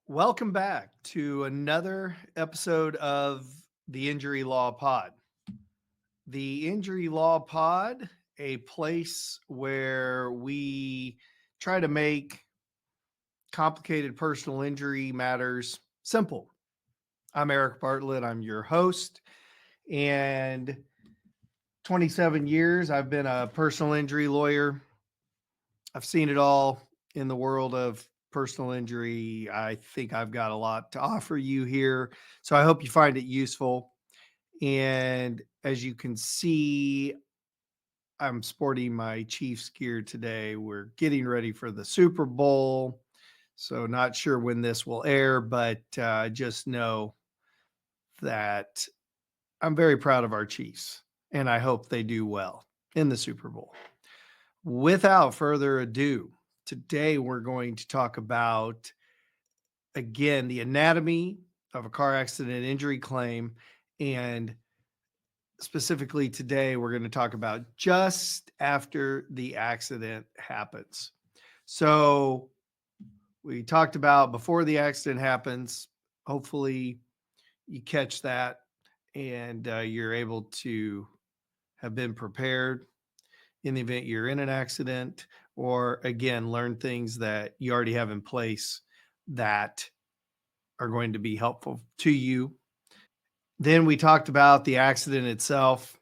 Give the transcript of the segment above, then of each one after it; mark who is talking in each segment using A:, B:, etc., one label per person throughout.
A: Welcome back to another episode of the Injury Law Pod. The Injury Law Pod, a place where we try to make complicated personal injury matters simple. I'm Eric Bartlett, I'm your host, and 27 years I've been a personal injury lawyer. I've seen it all in the world of personal injury. I think I've got a lot to offer you here. So I hope you find it useful. And as you can see, I'm sporting my Chiefs gear today. We're getting ready for the Super Bowl. So, not sure when this will air, but just know that I'm very proud of our Chiefs and I hope they do well in the Super Bowl. Without further ado, today we're going to talk about, again, the anatomy of a car accident injury claim. And specifically today, we're going to talk about just after the accident happens. So we talked about before the accident happens. Hopefully, you catch that and you're able to have been prepared in the event you're in an accident, or again, learn things that you already have in place that are going to be helpful to you. Then we talked about the accident itself,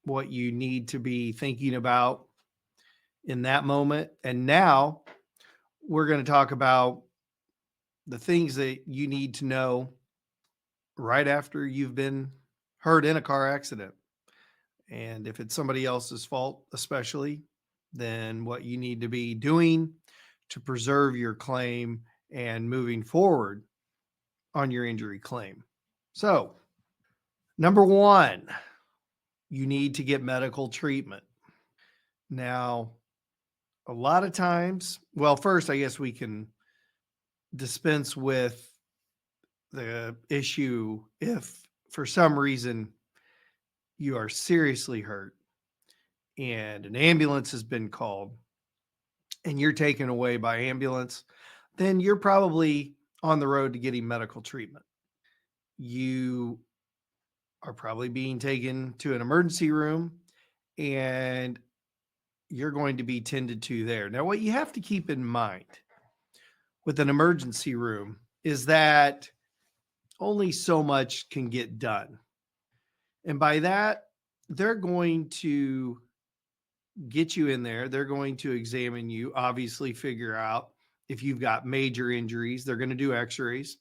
A: what you need to be thinking about in that moment. And now we're going to talk about the things that you need to know right after you've been hurt in a car accident. And if it's somebody else's fault, especially, then what you need to be doing to preserve your claim and moving forward on your injury claim. So, number one, you need to get medical treatment. Now, a lot of times, well, first, I guess we can dispense with the issue if for some reason you are seriously hurt and an ambulance has been called and you're taken away by ambulance, then you're probably on the road to getting medical treatment. You are probably being taken to an emergency room and you're going to be tended to there. Now, what you have to keep in mind with an emergency room is that only so much can get done. And by that, they're going to get you in there. They're going to examine you, obviously, figure out if you've got major injuries. They're going to do x rays.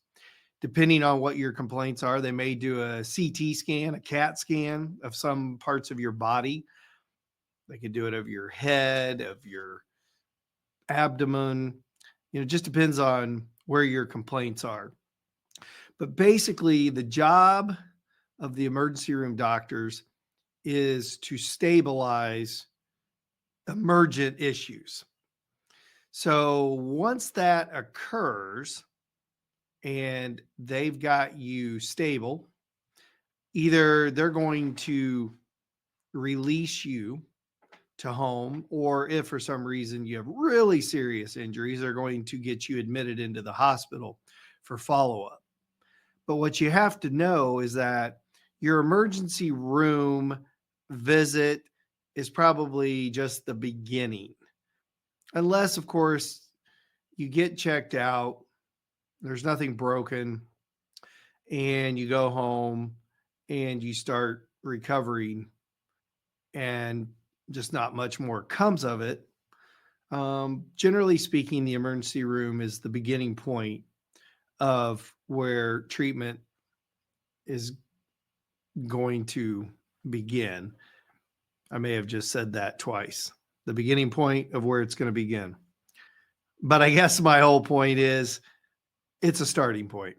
A: Depending on what your complaints are, they may do a CT scan, a CAT scan of some parts of your body. They could do it of your head, of your abdomen. It just depends on where your complaints are. But basically, the job of the emergency room doctors is to stabilize emergent issues. So once that occurs and they've got you stable, either they're going to release you to home, or if for some reason you have really serious injuries, they're going to get you admitted into the hospital for follow up. But what you have to know is that your emergency room visit is probably just the beginning. Unless, of course, you get checked out, there's nothing broken, and you go home and you start recovering, and just not much more comes of it. Generally speaking, the emergency room is the beginning point of where treatment is going to begin. I may have just said that twice. The beginning point of where it's going to begin. But I guess my whole point is it's a starting point.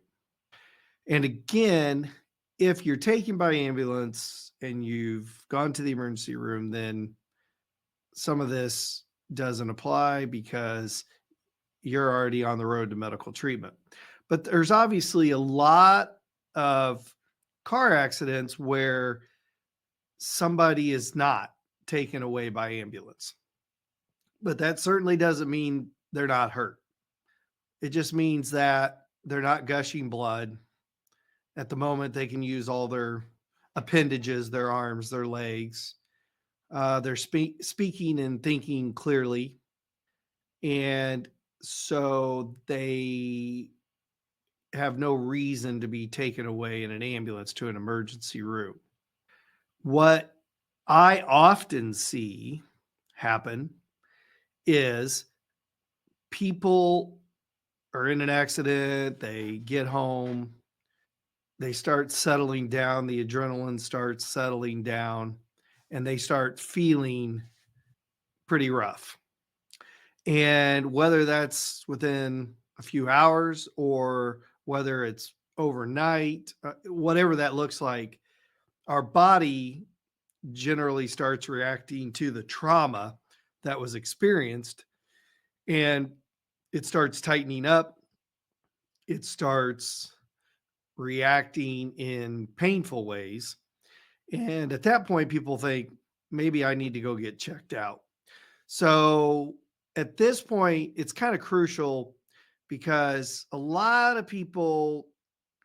A: And again, if you're taken by ambulance and you've gone to the emergency room, then some of this doesn't apply because you're already on the road to medical treatment. But there's obviously a lot of car accidents where somebody is not taken away by ambulance. But that certainly doesn't mean they're not hurt. It just means that they're not gushing blood. At the moment, they can use all their appendages, their arms, their legs. They're speaking and thinking clearly. And so they have no reason to be taken away in an ambulance to an emergency room. What I often see happen is people are in an accident, they get home, they start settling down, the adrenaline starts settling down, and they start feeling pretty rough. And whether that's within a few hours or whether it's overnight, whatever that looks like, our body generally starts reacting to the trauma that was experienced, and it starts tightening up. It starts reacting in painful ways. And at that point, people think maybe I need to go get checked out. So at this point, it's kind of crucial because a lot of people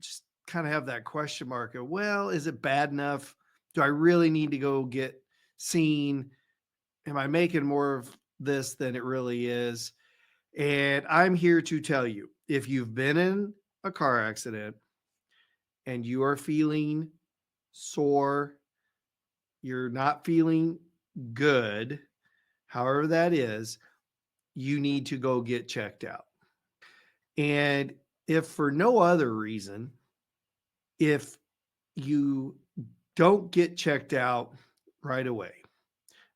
A: just kind of have that question mark of, well, is it bad enough? Do I really need to go get seen? Am I making more of this than it really is? And I'm here to tell you, if you've been in a car accident and you are feeling sore, you're not feeling good, however that is, you need to go get checked out. And if for no other reason, if you don't get checked out right away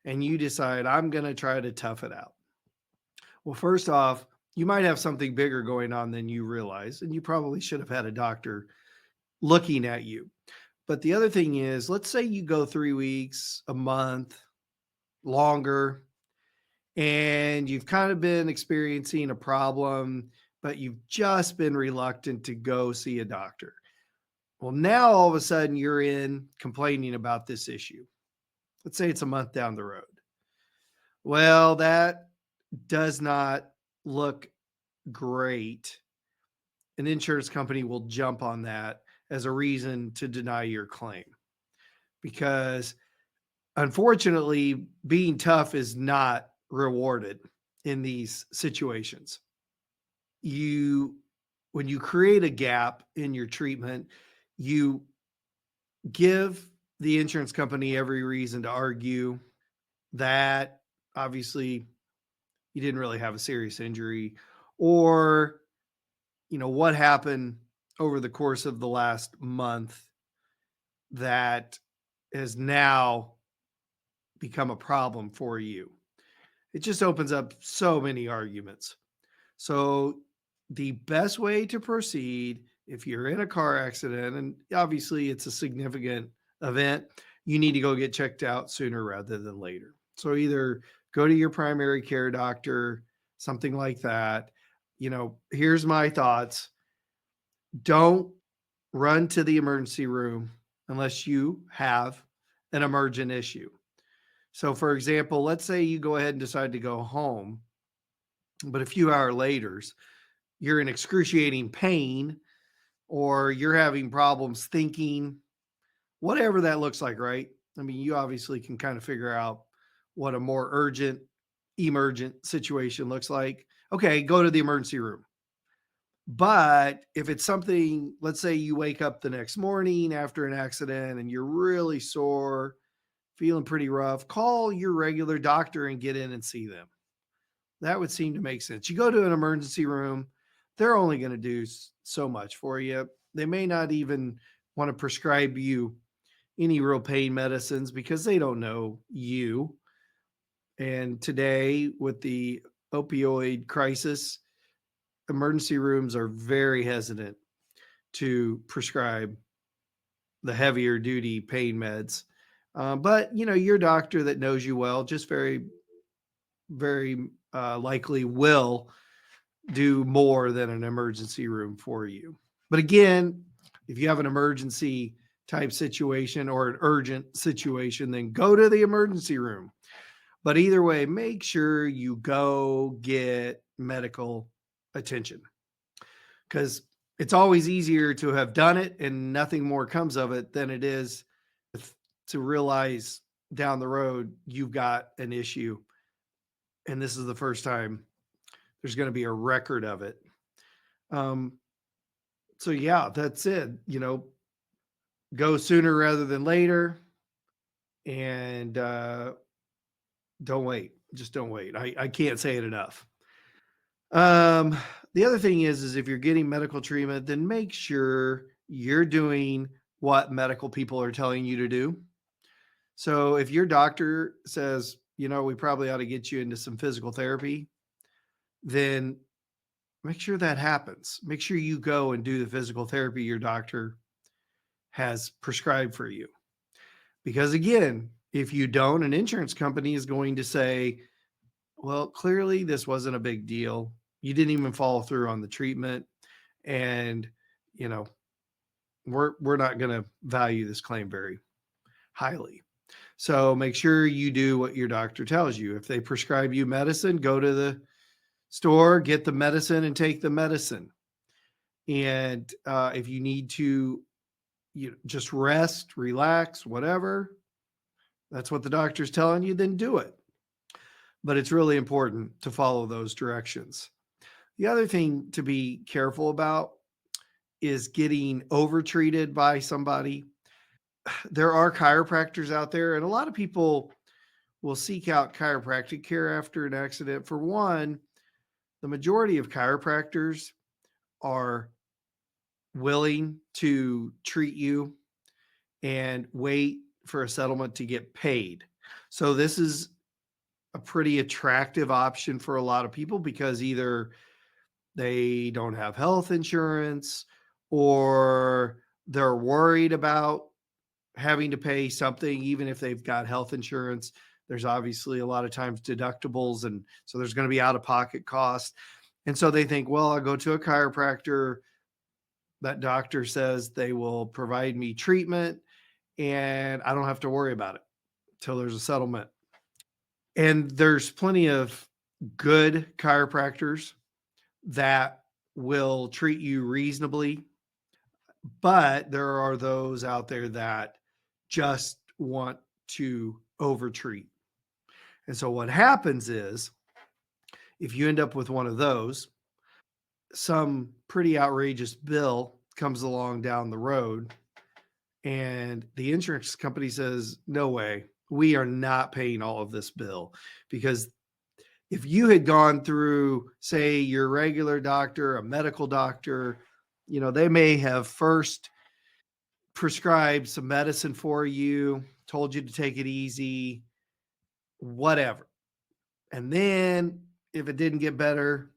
A: and you decide, I'm going to try to tough it out. Well, first off, you might have something bigger going on than you realize, and you probably should have had a doctor looking at you. But the other thing is, let's say you go 3 weeks, a month, longer, and you've kind of been experiencing a problem, but you've just been reluctant to go see a doctor. Well, now all of a sudden you're in complaining about this issue. Let's say it's a month down the road. Well, that does not look great. An insurance company will jump on that as a reason to deny your claim because unfortunately, being tough is not rewarded in these situations. You, when you create a gap in your treatment, you give the insurance company every reason to argue that obviously you didn't really have a serious injury, or what happened over the course of the last month that has now become a problem for you. It just opens up so many arguments. So the best way to proceed if you're in a car accident, and obviously it's a significant event, you need to go get checked out sooner rather than later. So either go to your primary care doctor, something like that. Here's my thoughts. Don't run to the emergency room unless you have an emergent issue. So, for example, let's say you go ahead and decide to go home, but a few hours later, you're in excruciating pain or you're having problems thinking, whatever that looks like, right? I mean, you obviously can kind of figure out what a more urgent, emergent situation looks like. Okay, go to the emergency room. But if it's something, let's say you wake up the next morning after an accident and you're really sore, feeling pretty rough, call your regular doctor and get in and see them. That would seem to make sense. You go to an emergency room, they're only going to do so much for you. They may not even want to prescribe you any real pain medicines because they don't know you. And today, with the opioid crisis, emergency rooms are very hesitant to prescribe the heavier duty pain meds. But your doctor that knows you well just very likely will do more than an emergency room for you. But again, if you have an emergency type situation or an urgent situation, then go to the emergency room. But either way, make sure you go get medical attention. because it's always easier to have done it and nothing more comes of it than it is to realize down the road you've got an issue and this is the first time there's going to be a record of it. Um, so yeah, that's it. Go sooner rather than later, and don't wait. Just don't wait. I can't say it enough. Um, the other thing is if you're getting medical treatment, then make sure you're doing what medical people are telling you to do. So if your doctor says, we probably ought to get you into some physical therapy, then make sure that happens. Make sure you go and do the physical therapy your doctor has prescribed for you. Because again, if you don't, an insurance company is going to say, well, clearly this wasn't a big deal. You didn't even follow through on the treatment. And, you know, we're not going to value this claim very highly. So make sure you do what your doctor tells you. If they prescribe you medicine, go to the store, get the medicine, and take the medicine. And if you need to, just rest, relax, whatever, that's what the doctor's telling you, then do it. But it's really important to follow those directions. The other thing to be careful about is getting overtreated by somebody. There are chiropractors out there, and a lot of people will seek out chiropractic care after an accident. For one, the majority of chiropractors are willing to treat you and wait for a settlement to get paid. So this is a pretty attractive option for a lot of people because either they don't have health insurance or they're worried about having to pay something even if they've got health insurance. There's obviously a lot of times deductibles, and so there's going to be out of pocket costs. And so they think, well, I'll go to a chiropractor. That doctor says they will provide me treatment and I don't have to worry about it till there's a settlement. And there's plenty of good chiropractors that will treat you reasonably, but there are those out there that just want to overtreat. And so what happens is if you end up with one of those, some pretty outrageous bill comes along down the road and the insurance company says, no way, we are not paying all of this bill. Because if you had gone through, say, your regular doctor, a medical doctor, they may have first prescribed some medicine for you, told you to take it easy, whatever. And then if it didn't get better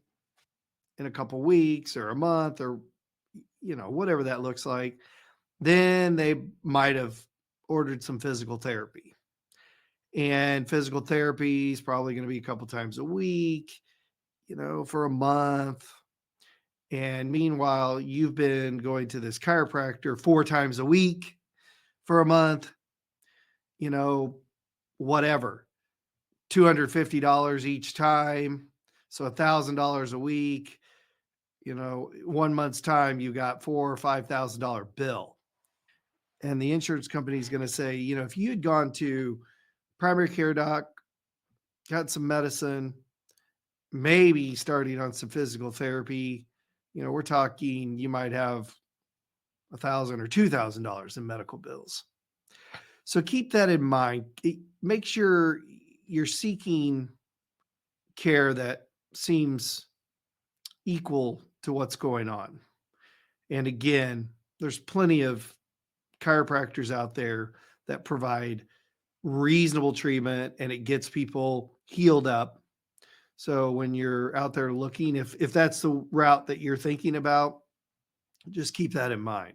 A: in a couple weeks or a month or whatever that looks like, then they might have ordered some physical therapy. And physical therapy is probably going to be a couple times a week, for a month. And meanwhile, you've been going to this chiropractor 4 times a week for a month, you know, whatever, $250 each time. So $1,000 a week, 1 month's time, you got $4,000 or $5,000 bill. And the insurance company is going to say, if you had gone to primary care doc, got some medicine, maybe starting on some physical therapy, we're talking you might have $1,000 or $2,000 in medical bills. So keep that in mind. Make sure you're seeking care that seems equal to what's going on. And again, there's plenty of chiropractors out there that provide reasonable treatment and it gets people healed up. So when you're out there looking, if that's the route that you're thinking about, just keep that in mind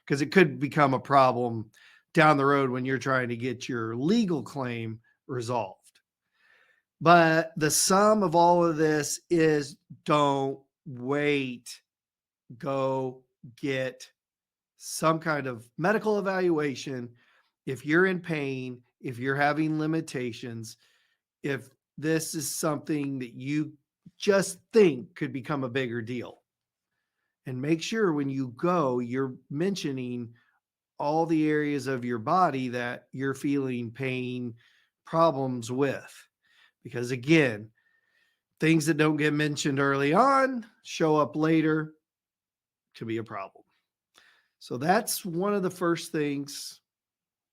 A: because it could become a problem down the road when you're trying to get your legal claim resolved. But the sum of all of this is don't wait. Go get some kind of medical evaluation. If you're in pain, if you're having limitations, if this is something that you just think could become a bigger deal, And make sure when you go, you're mentioning all the areas of your body that you're feeling pain, problems with. Because again, things that don't get mentioned early on show up later to be a problem. So that's one of the first things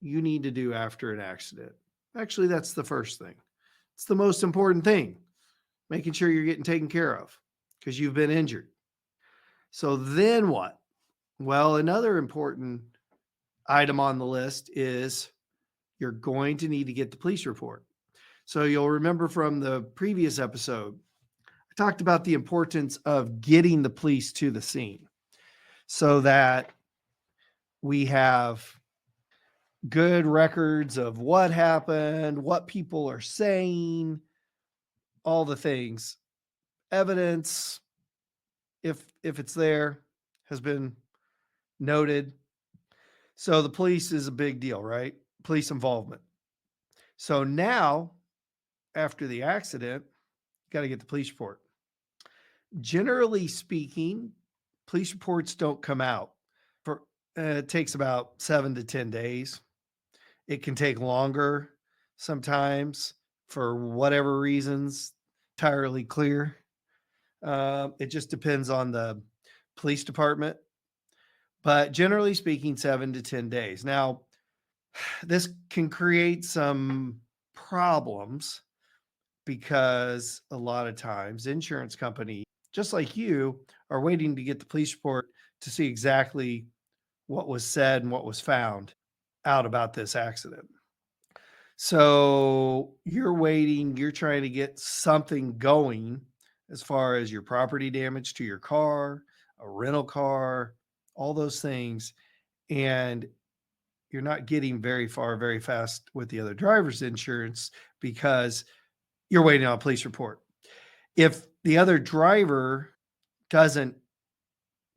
A: you need to do after an accident. Actually, that's the first thing. It's the most important thing, making sure you're getting taken care of because you've been injured. So then what? Well, another important item on the list is you're going to need to get the police report. So you'll remember from the previous episode, I talked about the importance of getting the police to the scene so that we have good records of what happened, what people are saying, all the things. Evidence, if it's there, has been noted. So the police is a big deal, right? Police involvement. So now, after the accident, you got to get the police report. Generally speaking, police reports don't come out for it takes about 7 to 10 days. It can take longer sometimes for whatever reasons. Entirely clear. It just depends on the police department, but generally speaking, 7 to 10 days. Now, this can create some problems because a lot of times insurance companies, just like you, are waiting to get the police report to see exactly what was said and what was found out about this accident. So you're waiting, you're trying to get something going as far as your property damage to your car, a rental car, all those things. And you're not getting very far very fast with the other driver's insurance because you're waiting on a police report. If the other driver doesn't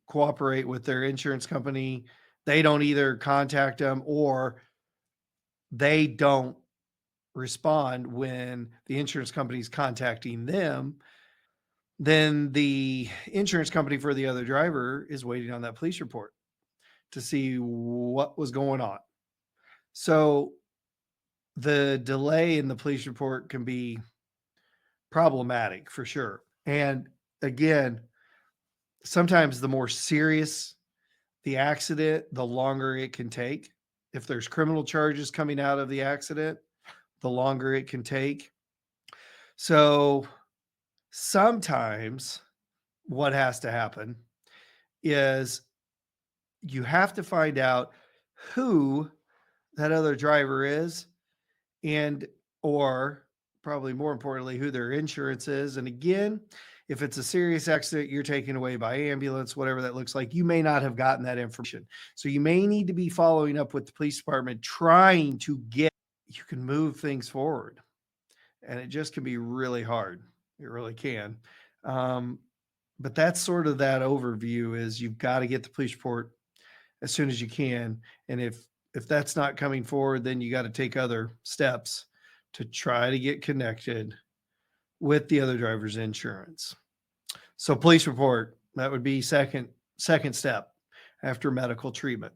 A: cooperate with their insurance company, they don't either contact them or they don't respond when the insurance company is contacting them, then the insurance company for the other driver is waiting on that police report to see what was going on. So the delay in the police report can be problematic for sure. And again, sometimes the more serious the accident, the longer it can take. If there's criminal charges coming out of the accident, the longer it can take. So sometimes what has to happen is you have to find out who that other driver is and or probably more importantly who their insurance is. And again, if it's a serious accident, you're taken away by ambulance, whatever that looks like, you may not have gotten that information. So you may need to be following up with the police department trying to get you can move things forward. And it just can be really hard. It really can. Um, but that's sort of that overview is you've got to get the police report as soon as you can. And if that's not coming forward, then you got to take other steps to try to get connected with the other driver's insurance. So police report, that would be second step after medical treatment.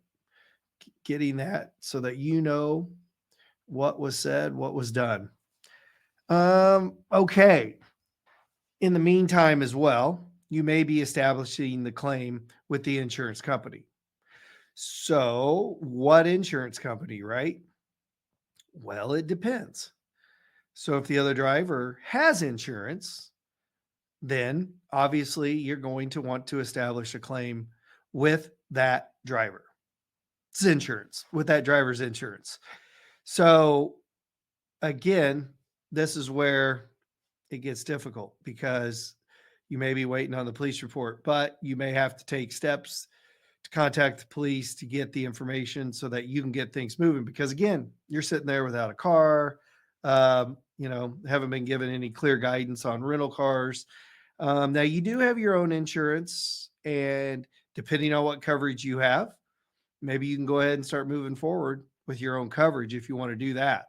A: Getting that so that you know what was said, what was done. Okay. In the meantime, as well, you may be establishing the claim with the insurance company. So, what insurance company, right? Well, it depends. So, if the other driver has insurance, then obviously you're going to want to establish a claim with that driver. It's insurance, with that driver's insurance. So, again, this is where it gets difficult because you may be waiting on the police report, but you may have to take steps to contact the police to get the information so that you can get things moving. Because again, you're sitting there without a car, haven't been given any clear guidance on rental cars. Now you do have your own insurance, and depending on what coverage you have, maybe you can go ahead and start moving forward with your own coverage if you want to do that.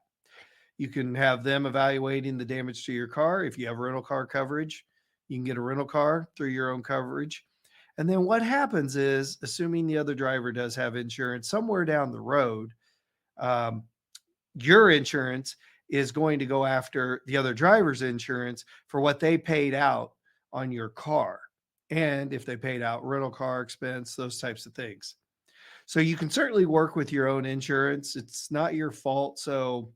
A: You can have them evaluating the damage to your car. If you have rental car coverage, you can get a rental car through your own coverage. And then what happens is, assuming the other driver does have insurance, somewhere down the road, um, your insurance is going to go after the other driver's insurance for what they paid out on your car. And if they paid out rental car expense, those types of things. So you can certainly work with your own insurance. It's not your fault. So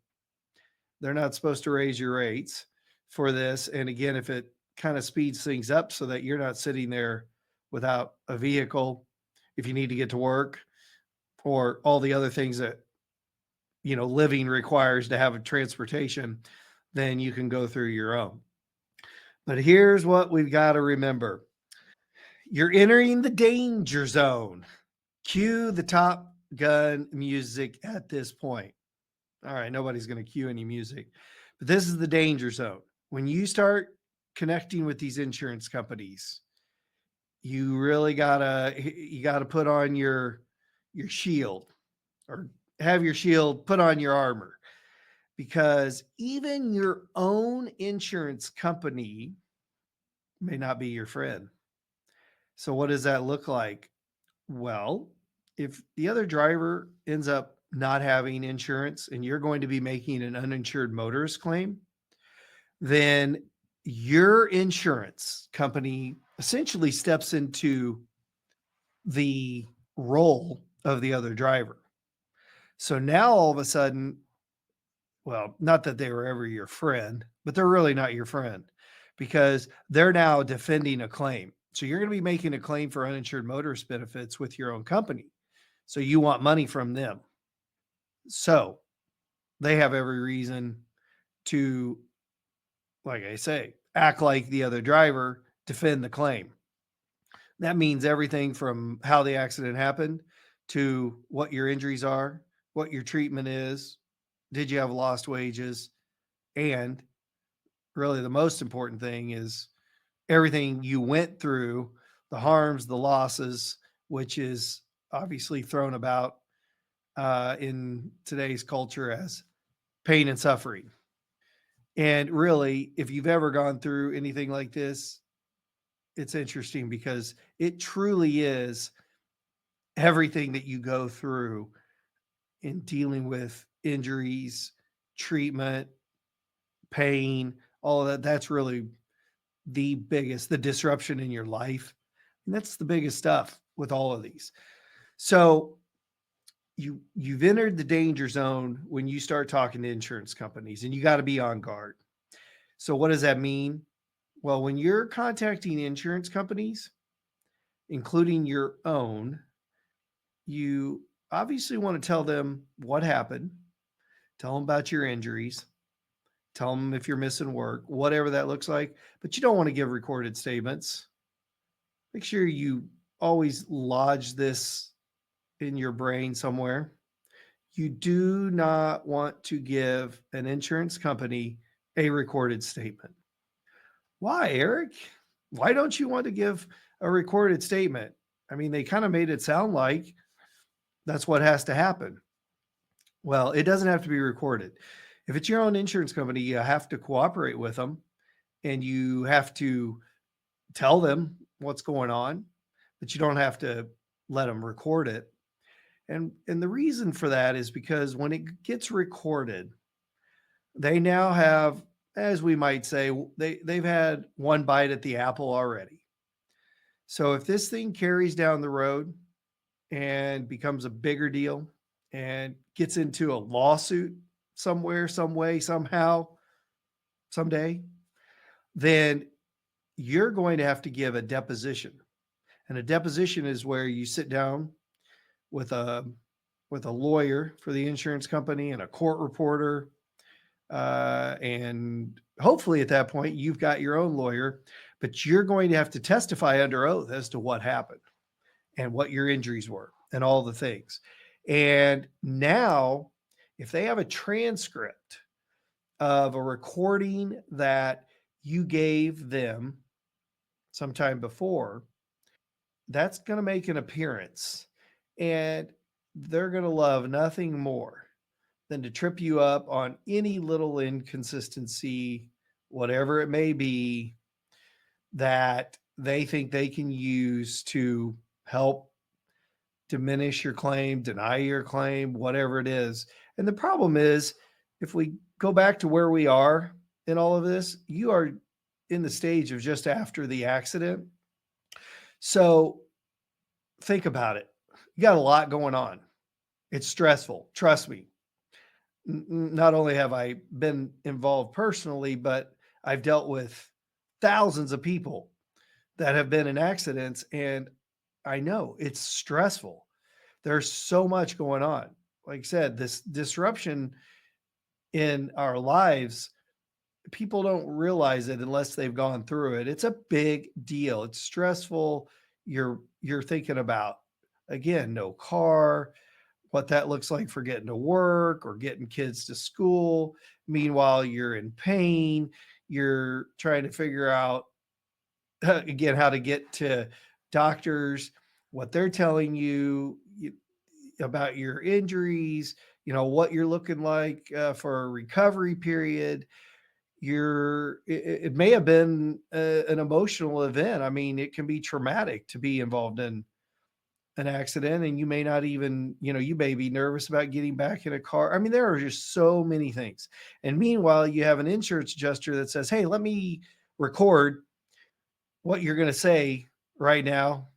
A: they're not supposed to raise your rates for this. And again, if it kind of speeds things up so that you're not sitting there without a vehicle if you need to get to work or all the other things that living requires to have a transportation, then you can go through your own. But here's what we've got to remember. You're entering the danger zone. Cue the Top Gun music at this point. All right, nobody's going to cue any music. But this is the danger zone. When you start connecting with these insurance companies, you really gotta put on your shield, or have your shield, put on your armor, because even your own insurance company may not be your friend. So what does that look like? Well, if the other driver ends up not having insurance and you're going to be making an uninsured motorist claim, then your insurance company essentially steps into the role of the other driver. So now all of a sudden, well, not that they were ever your friend, but they're really not your friend because they're now defending a claim. So you're going to be making a claim for uninsured motorist benefits with your own company. So you want money from them. So they have every reason to, like I say, act like the other driver, defend the claim. That means everything from how the accident happened to what your injuries are, what your treatment is, did you have lost wages, and really the most important thing is everything you went through, the harms, the losses, which is obviously thrown about in today's culture as pain and suffering. And really, if you've ever gone through anything like this, it's interesting because it truly is everything that you go through in dealing with injuries, treatment, pain, all of that. That's really the disruption in your life. And that's the biggest stuff with all of these. So you've entered the danger zone when you start talking to insurance companies, and you got to be on guard. So what does that mean? Well, when you're contacting insurance companies, including your own, you obviously want to tell them what happened, tell them about your injuries, tell them if you're missing work, whatever that looks like. But you don't want to give recorded statements. Make sure you always lodge this in your brain somewhere. You do not want to give an insurance company a recorded statement. Why, Eric? Why don't you want to give a recorded statement? I mean, they kind of made it sound like that's what has to happen. Well, it doesn't have to be recorded. If it's your own insurance company, you have to cooperate with them and you have to tell them what's going on, but you don't have to let them record it. And the reason for that is because when it gets recorded, they now have, as we might say, they've had one bite at the apple already. So if this thing carries down the road and becomes a bigger deal and gets into a lawsuit somewhere, some way, somehow, someday, then you're going to have to give a deposition. And a deposition is where you sit down with a lawyer for the insurance company and a court reporter, and hopefully at that point you've got your own lawyer, but you're going to have to testify under oath as to what happened and what your injuries were and all the things. And now, if they have a transcript of a recording that you gave them sometime before, that's going to make an appearance. And they're going to love nothing more than to trip you up on any little inconsistency, whatever it may be, that they think they can use to help diminish your claim, deny your claim, whatever it is. And the problem is, if we go back to where we are in all of this, you are in the stage of just after the accident. So think about it. You got a lot going on. It's stressful. Trust me. Not only have I been involved personally, but I've dealt with thousands of people that have been in accidents, and I know it's stressful. There's so much going on. Like I said, this disruption in our lives, people don't realize it unless they've gone through it. It's a big deal. It's stressful. You're thinking about, again, no car, what that looks like for getting to work or getting kids to school. Meanwhile, you're in pain. You're trying to figure out again how to get to doctors, what they're telling you, about your injuries, what you're looking like for a recovery period. It may have been an emotional event. I mean, it can be traumatic to be involved in an accident, and you may not even, you may be nervous about getting back in a car. I mean, there are just so many things. And meanwhile, you have an insurance adjuster that says, hey, let me record what you're going to say right now,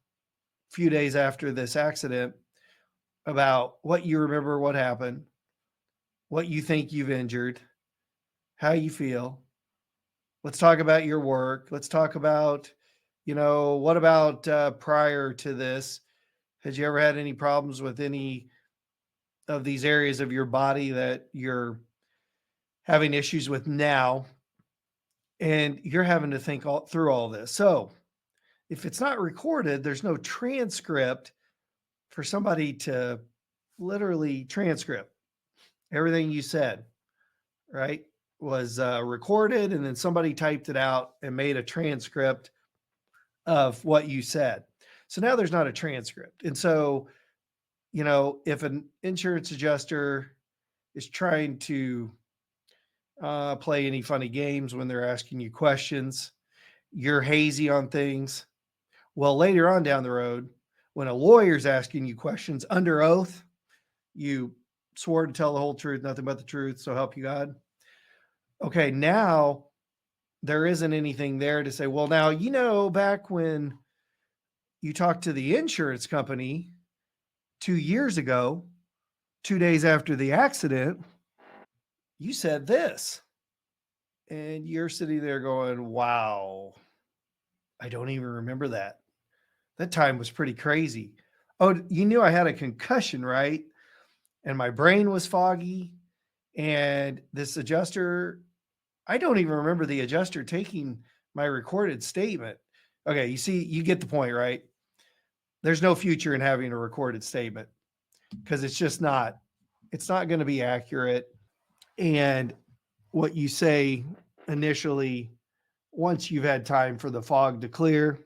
A: a few days after this accident, about what you remember, what happened, what you think you've injured, how you feel. Let's talk about your work. Let's talk about, what about prior to this? Had you ever had any problems with any of these areas of your body that you're having issues with now? And you're having to think through all this. So if it's not recorded, there's no transcript for somebody to literally transcript everything you said, right? Was recorded, and then somebody typed it out and made a transcript of what you said. So now there's not a transcript. And so, if an insurance adjuster is trying to play any funny games when they're asking you questions, you're hazy on things. Well, later on down the road, when a lawyer's asking you questions under oath, you swore to tell the whole truth, nothing but the truth, so help you God. Okay, now there isn't anything there to say, well, now, back when you talked to the insurance company 2 years ago, 2 days after the accident, you said this. And you're sitting there going, wow, I don't even remember that. That time was pretty crazy. Oh, you knew I had a concussion, right? And my brain was foggy. And this adjuster, I don't even remember the adjuster taking my recorded statement. Okay, you see, you get the point, right? There's no future in having a recorded statement because it's not going to be accurate. And what you say initially, once you've had time for the fog to clear,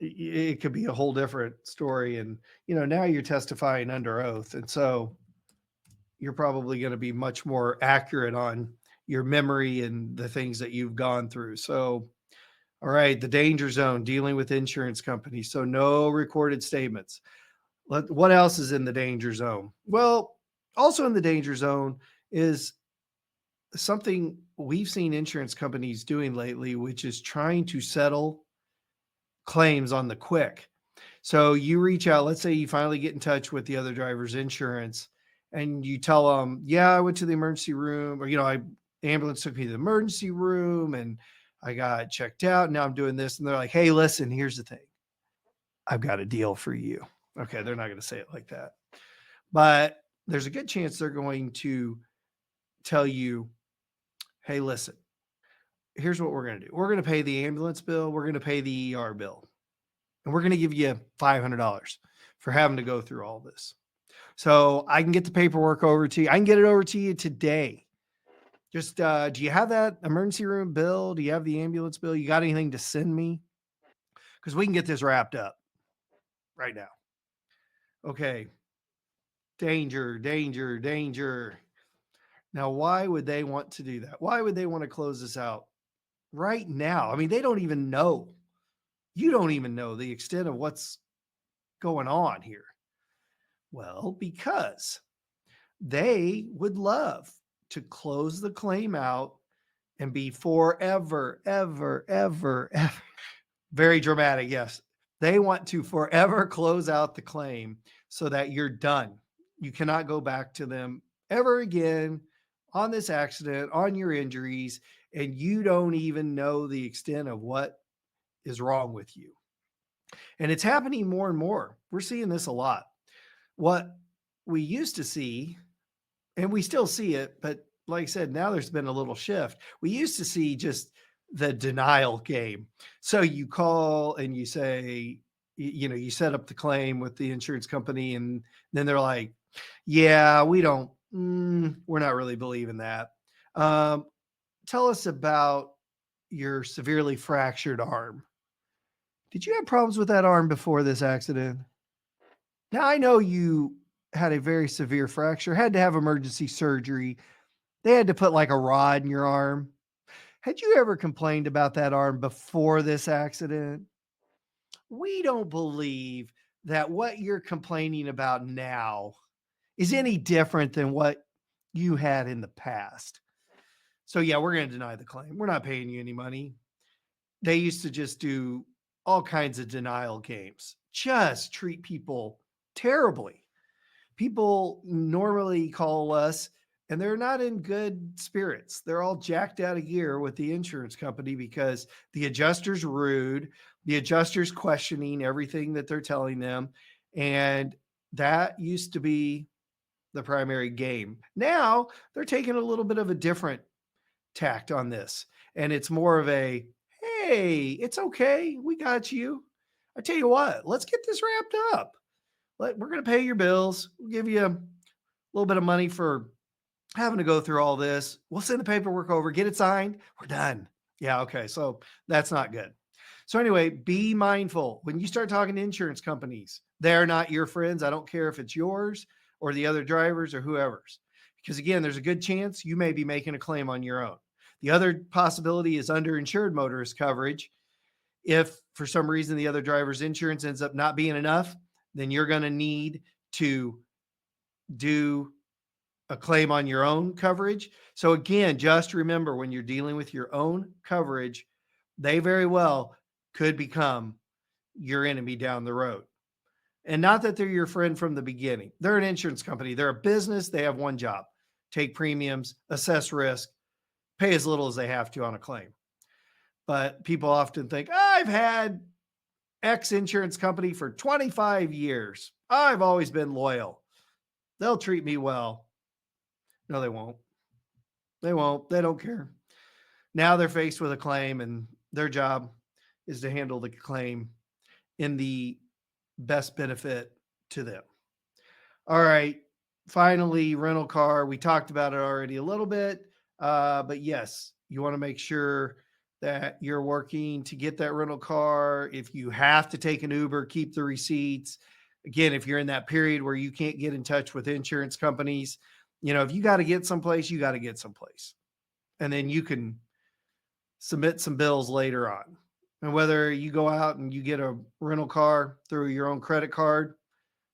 A: it could be a whole different story. And, now you're testifying under oath. And so you're probably going to be much more accurate on your memory and the things that you've gone through. So, all right, the danger zone, dealing with insurance companies. So, no recorded statements. What else is in the danger zone? Well, also in the danger zone is something we've seen insurance companies doing lately, which is trying to settle claims on the quick. So you reach out, let's say you finally get in touch with the other driver's insurance and you tell them, yeah, I went to the emergency room, or, ambulance took me to the emergency room and I got checked out. Now I'm doing this. And they're like, hey, listen, here's the thing. I've got a deal for you. Okay. They're not going to say it like that, but there's a good chance they're going to tell you, hey, listen, here's what we're going to do. We're going to pay the ambulance bill. We're going to pay the ER bill, and we're going to give you $500 for having to go through all this. So I can get the paperwork over to you. I can get it over to you today. Just, do you have that emergency room bill? Do you have the ambulance bill? You got anything to send me? Because we can get this wrapped up right now. Okay. Danger, danger, danger. Now, why would they want to do that? Why would they want to close this out right now? I mean, they don't even know You don't even know the extent of what's going on here. Well, because they would love to close the claim out and be forever, ever. Very dramatic, yes. They want to forever close out the claim so that you're done. You cannot go back to them ever again on this accident, on your injuries, and you don't even know the extent of what is wrong with you. And it's happening more and more. We're seeing this a lot. What we used to see, and we still see it, but like I said, now there's been a little shift. We used to see just the denial game. So you call and you say, you set up the claim with the insurance company, and then they're like, yeah, we're not really believing that. Um, Tell us about your severely fractured arm. Did you have problems with that arm before this accident? Now, I know you had a very severe fracture, had to have emergency surgery. They had to put like a rod in your arm. Had you ever complained about that arm before this accident? We don't believe that what you're complaining about now is any different than what you had in the past. So, yeah, we're going to deny the claim. We're not paying you any money. They used to just do all kinds of denial games, just treat people terribly. People normally call us and they're not in good spirits. They're all jacked out of gear with the insurance company because the adjuster's rude, the adjuster's questioning everything that they're telling them. And that used to be the primary game. Now they're taking a little bit of a different tact on this. And it's more of a, hey, it's okay. We got you. I tell you what, let's get this wrapped up. We're going to pay your bills. We'll give you a little bit of money for having to go through all this. We'll send the paperwork over, get it signed. We're done. Yeah. Okay. So that's not good. So anyway, be mindful when you start talking to insurance companies. They're not your friends. I don't care if it's yours or the other drivers or whoever's, because again, there's a good chance you may be making a claim on your own. The other possibility is underinsured motorist coverage. If for some reason the other driver's insurance ends up not being enough, then you're going to need to do a claim on your own coverage. So again, just remember when you're dealing with your own coverage, they very well could become your enemy down the road. And not that they're your friend from the beginning. They're an insurance company. They're a business. They have one job: take premiums, assess risk, pay as little as they have to on a claim. But people often think, I've had X insurance company for 25 years. I've always been loyal. They'll treat me well. No, they won't. They won't. They don't care. Now they're faced with a claim, and their job is to handle the claim in the best benefit to them. All right. Finally, rental car. We talked about it already a little bit. But yes, you want to make sure that you're working to get that rental car. If you have to take an Uber, keep the receipts. Again, if you're in that period where you can't get in touch with insurance companies, if you got to get someplace, you got to get someplace. And then you can submit some bills later on. And whether you go out and you get a rental car through your own credit card,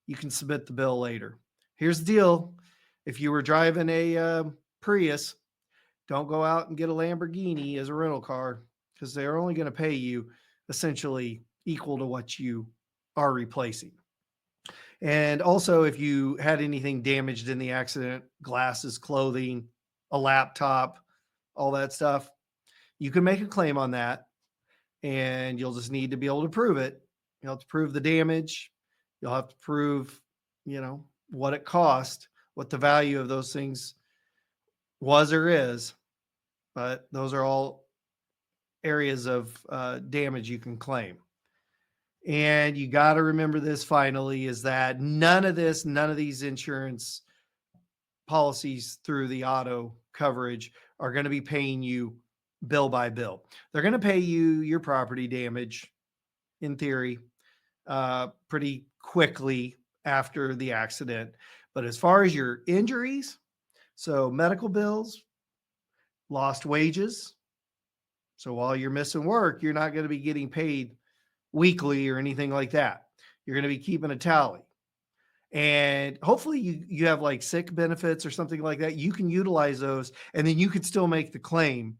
A: you can submit the bill later. Here's the deal. If you were driving a Prius, don't go out and get a Lamborghini as a rental car, because they're only going to pay you essentially equal to what you are replacing. And also, if you had anything damaged in the accident, glasses, clothing, a laptop, all that stuff, you can make a claim on that, and you'll just need to be able to prove it. You'll have to prove the damage. You'll have to prove, what it cost, what the value of those things was or is. But those are all areas of damage you can claim. And you got to remember this finally, is that none of these insurance policies through the auto coverage are going to be paying you bill by bill. They're going to pay you your property damage, in theory, pretty quickly after the accident. But as far as your injuries, so medical bills, lost wages. So while you're missing work, you're not going to be getting paid weekly or anything like that. You're going to be keeping a tally. And hopefully you have like sick benefits or something like that. You can utilize those, and then you could still make the claim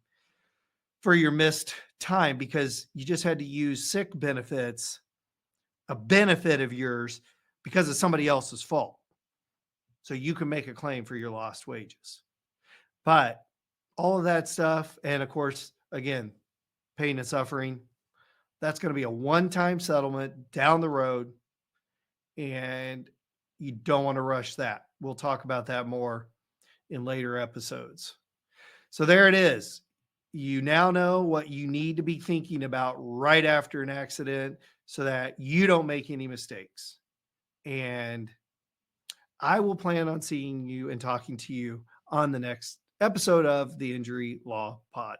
A: for your missed time because you just had to use sick benefits, a benefit of yours, because of somebody else's fault. So you can make a claim for your lost wages. But all of that stuff, and of course, again, pain and suffering, that's going to be a one-time settlement down the road, and you don't want to rush that. We'll talk about that more in later episodes. So there it is. You now know what you need to be thinking about right after an accident so that you don't make any mistakes. And I will plan on seeing you and talking to you on the next episode of the Injury Law Pod.